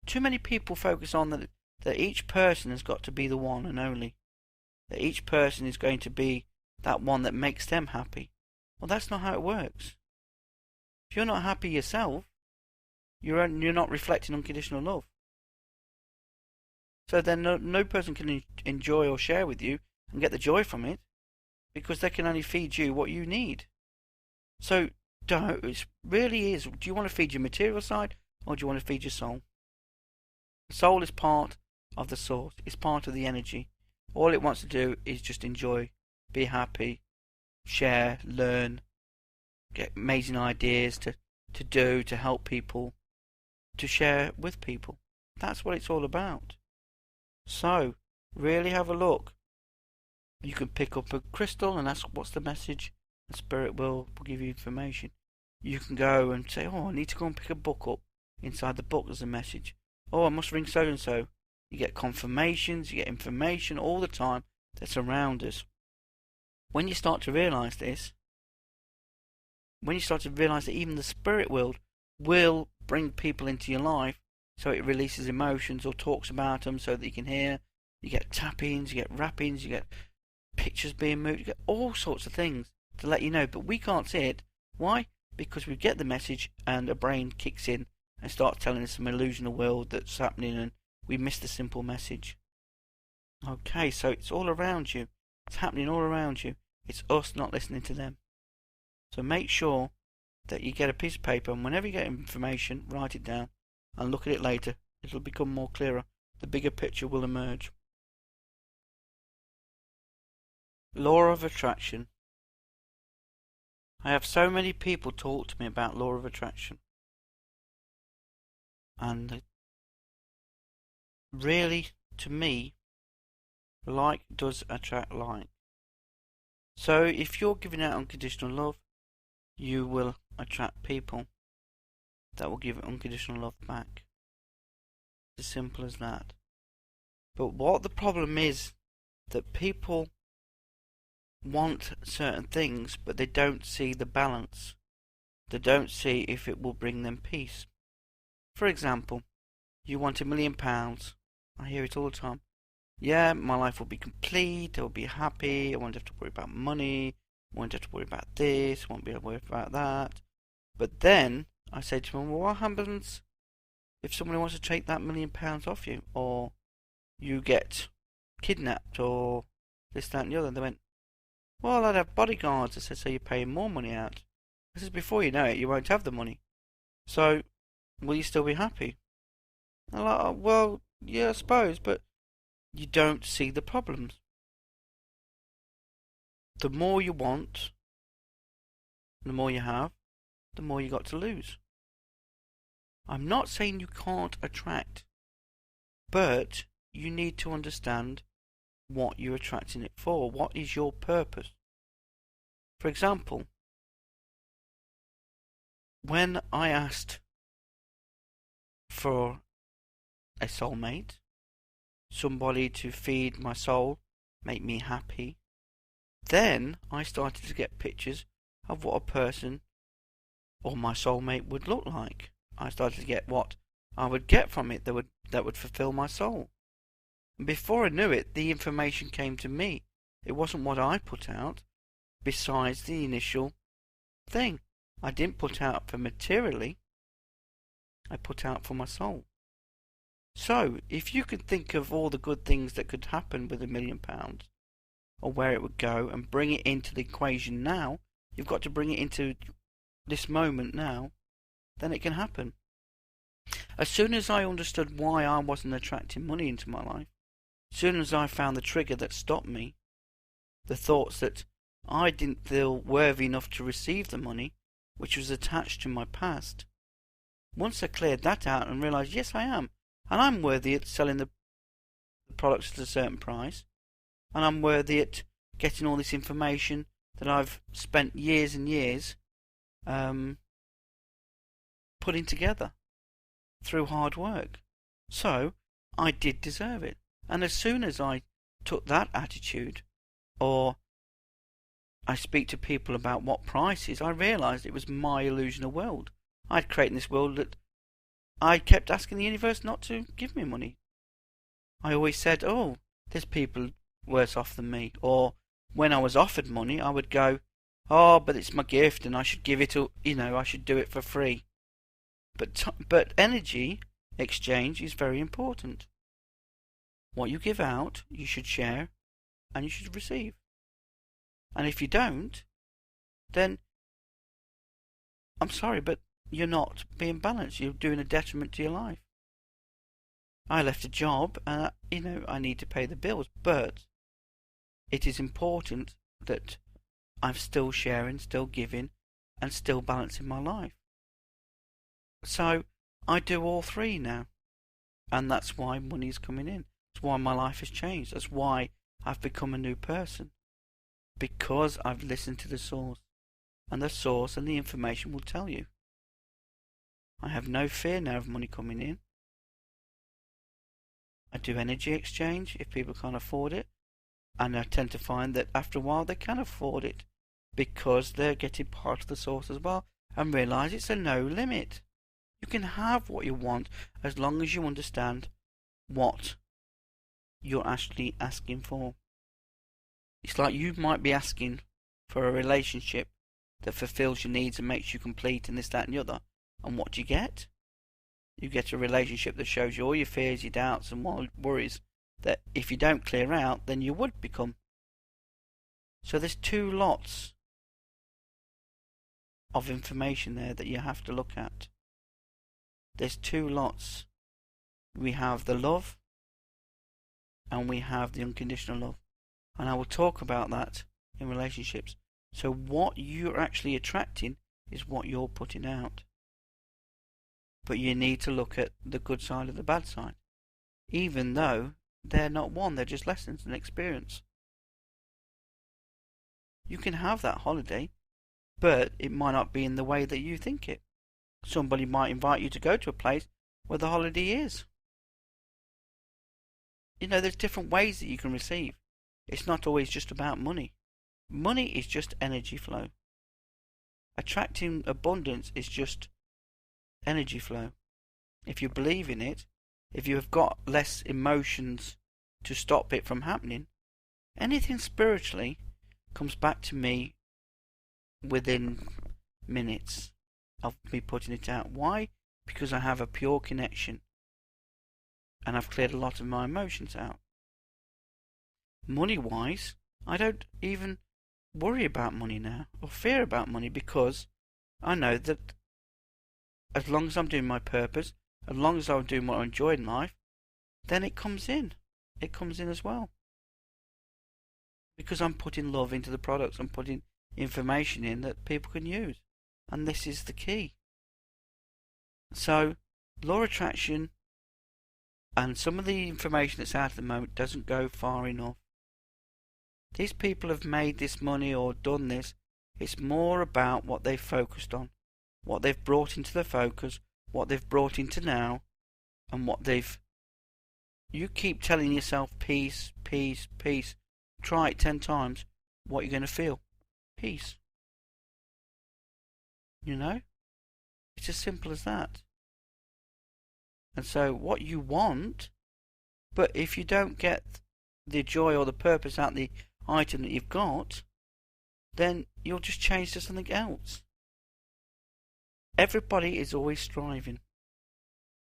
too many people focus on that each person has got to be the one and only. That each person is going to be that one that makes them happy. Well, that's not how it works. If you're not happy yourself, you're not reflecting unconditional love. So then no person can enjoy or share with you and get the joy from it, because they can only feed you what you need. So it really is, do you want to feed your material side, or do you want to feed your soul? The soul is part of the source. It's part of the energy. All it wants to do is just enjoy, be happy, share, learn, get amazing ideas to do, to help people, to share with people. That's what it's all about. So, really have a look. You can pick up a crystal and ask what's the message, and Spirit will give you information. You can go and say, oh, I need to go and pick a book up. Inside the book there's a message. Oh, I must ring so and so. You get confirmations, you get information all the time that's around us. When you start to realise this, when you start to realise that even the spirit world will bring people into your life, so it releases emotions or talks about them so that you can hear, you get tappings, you get rappings, you get pictures being moved, you get all sorts of things to let you know, but we can't see it. Why? Because we get the message and a brain kicks in and starts telling us some illusional world that's happening, and we miss the simple message. Okay, so it's all around you. It's happening all around you. It's us not listening to them. So make sure that you get a piece of paper, and whenever you get information, write it down and look at it later. It'll become more clearer. The bigger picture will emerge. Law of attraction. I have so many people talk to me about law of attraction. And really, to me, like does attract like. So if you're giving out unconditional love, you will attract people that will give unconditional love back. It's as simple as that. But what the problem is, that people want certain things, but they don't see the balance. They don't see if it will bring them peace. For example, you want £1 million. I hear it all the time. Yeah, my life will be complete, I will be happy, I won't have to worry about money, I won't have to worry about this, I won't be able to worry about that. But then, I say to them, well, what happens if somebody wants to take that £1 million off you? Or you get kidnapped, or this, that and the other. And they went, well, I'd have bodyguards. I said, so you're paying more money out. I said, before you know it, you won't have the money. So, will you still be happy? I'm like, well, yeah, I suppose, but you don't see the problems. The more you want, the more you have, the more you got to lose. I'm not saying you can't attract, but you need to understand what you're attracting it for. What is your purpose? For example, when I asked for a soulmate, somebody to feed my soul, make me happy, then I started to get pictures of what a person or my soulmate would look like. I started to get what I would get from it that would fulfill my soul. And before I knew it, the information came to me. It wasn't what I put out, besides the initial thing. I didn't put out for materially, I put out for my soul. So, if you could think of all the good things that could happen with £1 million, or where it would go, and bring it into the equation now, you've got to bring it into this moment now, then it can happen. As soon as I understood why I wasn't attracting money into my life, as soon as I found the trigger that stopped me, the thoughts that I didn't feel worthy enough to receive the money, which was attached to my past, once I cleared that out and realised, yes, I am, and I'm worthy at selling the products at a certain price, and I'm worthy at getting all this information that I've spent years and years putting together through hard work. So I did deserve it. And as soon as I took that attitude, or I speak to people about what price is, I realised it was my illusional world. I'd created this world that I kept asking the universe not to give me money. I always said, oh, there's people worse off than me. Or when I was offered money, I would go, oh, but it's my gift and I should give it, I should do it for free. But energy exchange is very important. What you give out, you should share and you should receive. And if you don't, then I'm sorry, but you're not being balanced. You're doing a detriment to your life. I left a job and, I need to pay the bills, but it is important that I'm still sharing, still giving, and still balancing my life. So I do all three now, and that's why money's coming in. That's why my life has changed. That's why I've become a new person, because I've listened to the source, and the source and the information will tell you. I have no fear now of money coming in. I do energy exchange if people can't afford it, and I tend to find that after a while they can afford it because they're getting part of the source as well and realise it's a no limit. You can have what you want as long as you understand what you're actually asking for. It's like you might be asking for a relationship that fulfills your needs and makes you complete and this, that and the other. And what do you get? You get a relationship that shows you all your fears, your doubts and worries that if you don't clear out, then you would become. So there's two lots of information there that you have to look at. There's two lots. We have the love and we have the unconditional love. And I will talk about that in relationships. So what you're actually attracting is what you're putting out. But you need to look at the good side of the bad side. Even though they're not one, they're just lessons and experience. You can have that holiday, but it might not be in the way that you think it. Somebody might invite you to go to a place where the holiday is. There's different ways that you can receive. It's not always just about money. Money is just energy flow. Attracting abundance is just energy flow. If you believe in it, if you have got less emotions to stop it from happening, anything spiritually comes back to me within minutes of me putting it out. Why? Because I have a pure connection and I've cleared a lot of my emotions out. Money wise, I don't even worry about money now or fear about money because I know that as long as I'm doing my purpose, as long as I'm doing what I enjoy in life, then it comes in. it comes in as well. Because I'm putting love into the products, I'm putting information in that people can use. And this is the key. So, law of attraction and some of the information that's out at the moment doesn't go far enough. These people have made this money or done this. It's more about what they've focused on, what they've brought into their focus, what they've brought into now, and what they've... You keep telling yourself peace, peace, peace. Try it 10 times. What are you going to feel? Peace. You know? It's as simple as that. And so what you want, but if you don't get the joy or the purpose out of the item that you've got, then you'll just change to something else. Everybody is always striving.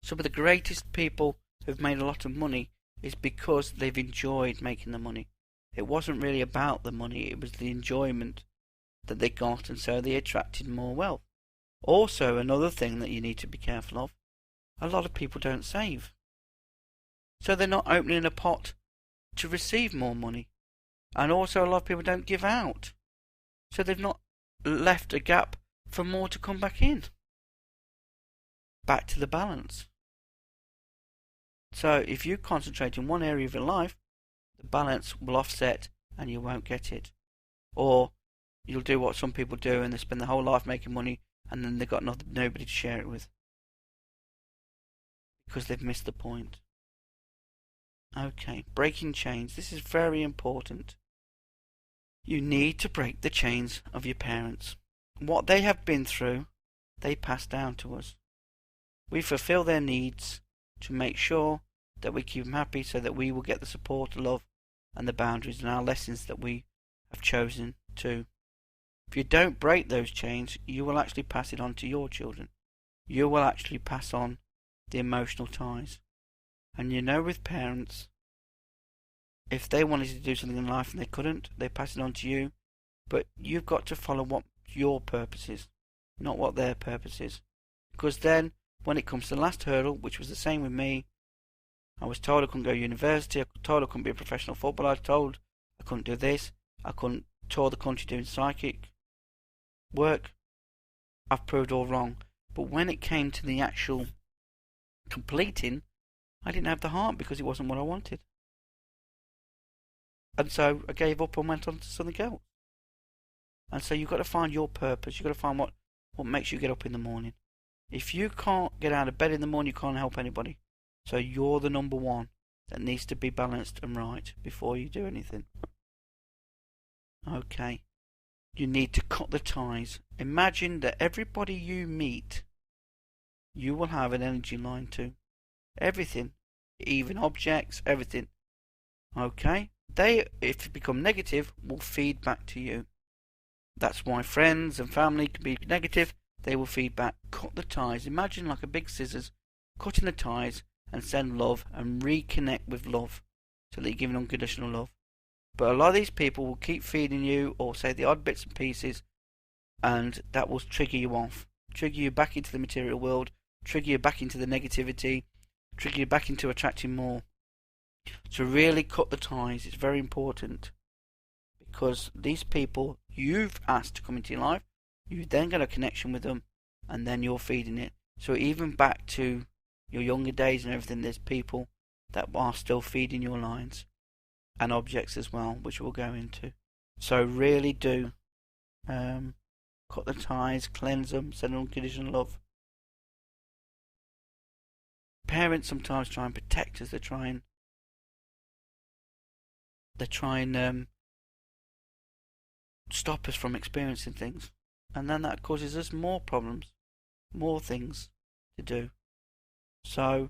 Some of the greatest people who've made a lot of money is because they've enjoyed making the money. It wasn't really about the money, it was the enjoyment that they got, and so they attracted more wealth. Also, another thing that you need to be careful of, a lot of people don't save. So they're not opening a pot to receive more money. And also a lot of people don't give out. So they've not left a gap for more to come back in. Back to the balance. So if you concentrate in one area of your life, the balance will offset and you won't get it. Or you'll do what some people do and they spend their whole life making money and then they've got nobody to share it with. Because they've missed the point. Okay, breaking chains. This is very important. You need to break the chains of your parents. What they have been through, they pass down to us. We fulfill their needs to make sure that we keep them happy so that we will get the support, the love and the boundaries and our lessons that we have chosen to. If you don't break those chains, you will actually pass it on to your children. You will actually pass on the emotional ties. And you know, with parents, if they wanted to do something in life and they couldn't, they pass it on to you. But you've got to follow what your purpose is, not what their purpose is. Because then, when it comes to the last hurdle, which was the same with me, I was told I couldn't go to university, I was told I couldn't be a professional footballer, I was told I couldn't do this, I couldn't tour the country doing psychic work. I've proved all wrong. But when it came to the actual completing, I didn't have the heart because it wasn't what I wanted. And so I gave up and went on to something else. And so you've got to find your purpose. You've got to find what makes you get up in the morning. If you can't get out of bed in the morning, you can't help anybody. So you're the number one that needs to be balanced and right before you do anything. Okay. You need to cut the ties. Imagine that everybody you meet, you will have an energy line to. Everything. Even objects, everything. Okay? They, if you become negative, will feed back to you. That's why friends and family can be negative. They will feed back. Cut the ties. Imagine like a big scissors, cutting the ties and send love and reconnect with love so that you're giving unconditional love. But a lot of these people will keep feeding you or say the odd bits and pieces, and that will trigger you off. Trigger you back into the material world, trigger you back into the negativity, trigger you back into attracting more. So really cut the ties. It's very important. Because these people you've asked to come into your life, you then get a connection with them, and then you're feeding it. So even back to your younger days and everything, there's people that are still feeding your lines. And objects as well, which we'll go into. So really do cut the ties, cleanse them, send them unconditional love. Parents sometimes try and protect us. They try and stop us from experiencing things, and then that causes us more problems, more things to do. So,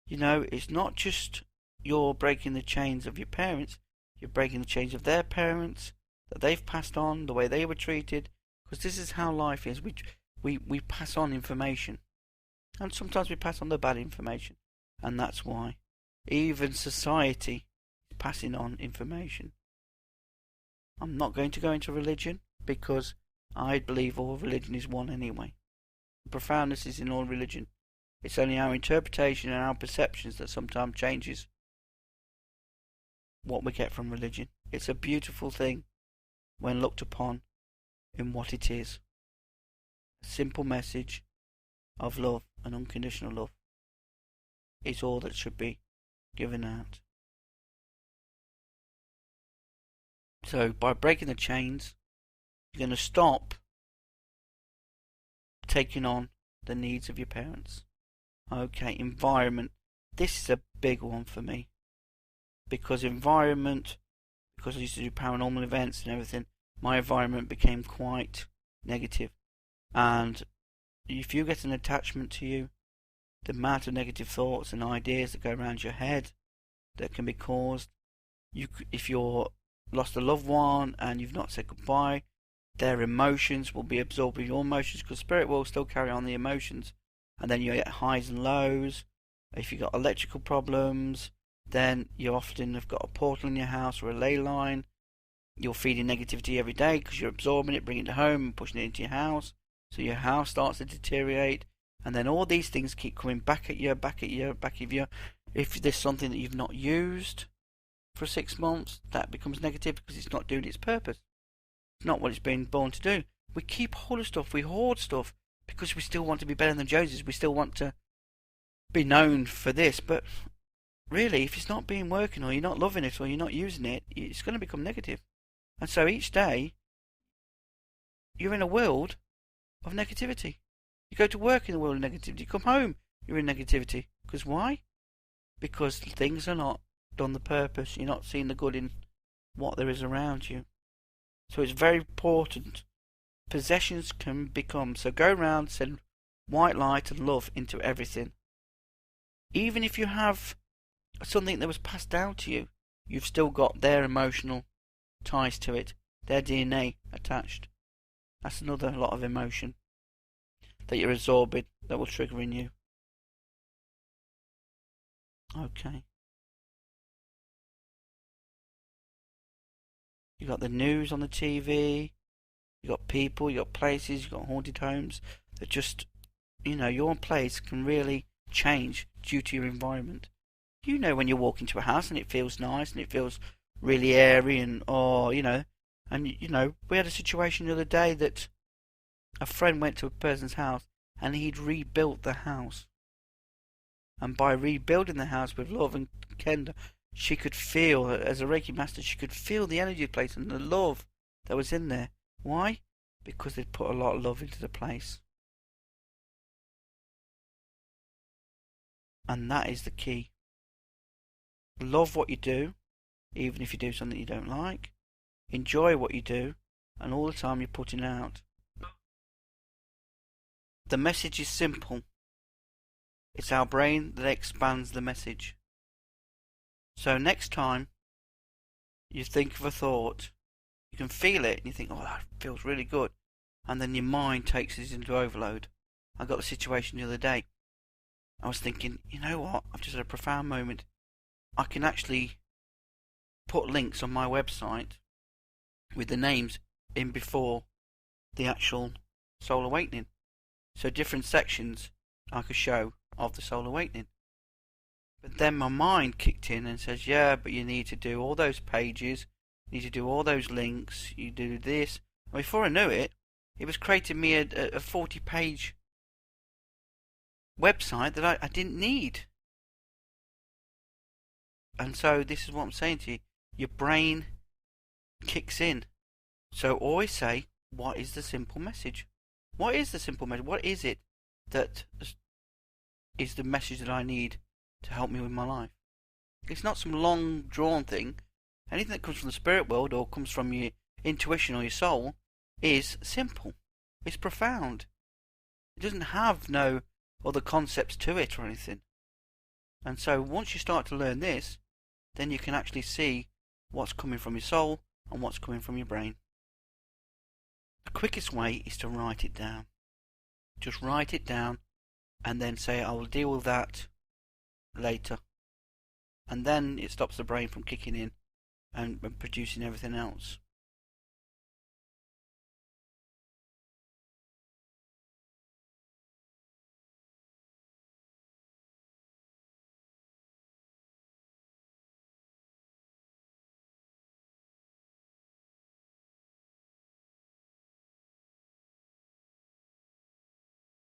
you know, it's not just you're breaking the chains of your parents, you're breaking the chains of their parents that they've passed on, the way they were treated, because this is how life is. We pass on information, and sometimes we pass on the bad information, and that's why even society is passing on information. I'm not going to go into religion because I believe all religion is one anyway. The profoundness is in all religion. It's only our interpretation and our perceptions that sometimes changes. what we get from religion. It's a beautiful thing when looked upon in what it is. A simple message of love and unconditional love is all that should be given out. So by breaking the chains, you're going to stop taking on the needs of your parents. Okay, environment. This is a big one for me. Because environment, because I used to do paranormal events and everything, my environment became quite negative. And if you get an attachment to you, the amount of negative thoughts and ideas that go around your head that can be caused, if you're lost a loved one and you've not said goodbye, their emotions will be absorbed with your emotions, because spirit will still carry on the emotions, and then you get highs and lows. If you've got electrical problems, then you often have got a portal in your house or a ley line. You're feeding negativity every day because you're absorbing it, bringing it home and pushing it into your house, so your house starts to deteriorate, and then all these things keep coming back at you. If there's something that you've not used for 6 months, that becomes negative because it's not doing its purpose. It's not what it's been born to do. We keep hold of stuff, we hoard stuff, because we still want to be better than Joneses. We still want to be known for this, but really, if it's not being working, or you're not loving it, or you're not using it, it's going to become negative. And so each day, you're in a world of negativity. You go to work in a world of negativity. You come home, you're in negativity. Because why? Because things are not done the purpose. You're not seeing the good in what there is around you. So it's very important. Possessions can become, so go around, send white light and love into everything. Even if you have something that was passed down to you, you've still got their emotional ties to it, their DNA attached. That's another lot of emotion that you're absorbing that will trigger in you. Okay. You got the news on the TV, you got people, you got places, you got haunted homes that just, your place can really change due to your environment. You know when you walk into a house and it feels nice and it feels really airy and we had a situation the other day that a friend went to a person's house and he'd rebuilt the house. And by rebuilding the house with love and Kenda, she could feel, as a Reiki master, she could feel the energy of the place and the love that was in there. Why? Because they'd put a lot of love into the place. And that is the key. Love what you do, even if you do something you don't like. Enjoy what you do, and all the time you're putting out. The message is simple. It's our brain that expands the message. So next time you think of a thought, you can feel it and you think, oh, that feels really good. And then your mind takes it into overload. I got a situation the other day. I was thinking, you know what? I've just had a profound moment. I can actually put links on my website with the names in before the actual Soul Awakening. So different sections I could show of the Soul Awakening. But then my mind kicked in and says, yeah, but you need to do all those pages, you need to do all those links, you do this. And before I knew it, it was creating me a 40-page website that I didn't need. And so this is what I'm saying to you. Your brain kicks in. So always say, what is the simple message? What is the simple message? What is it that is the message that I need to help me with my life? It's not some long drawn thing. Anything that comes from the spirit world or comes from your intuition or your soul is simple. It's profound. It doesn't have no other concepts to it or anything. And so once you start to learn this, then you can actually see what's coming from your soul and what's coming from your brain. The quickest way is to write it down. Just write it down and then say, I will deal with that later. And then it stops the brain from kicking in and producing everything else.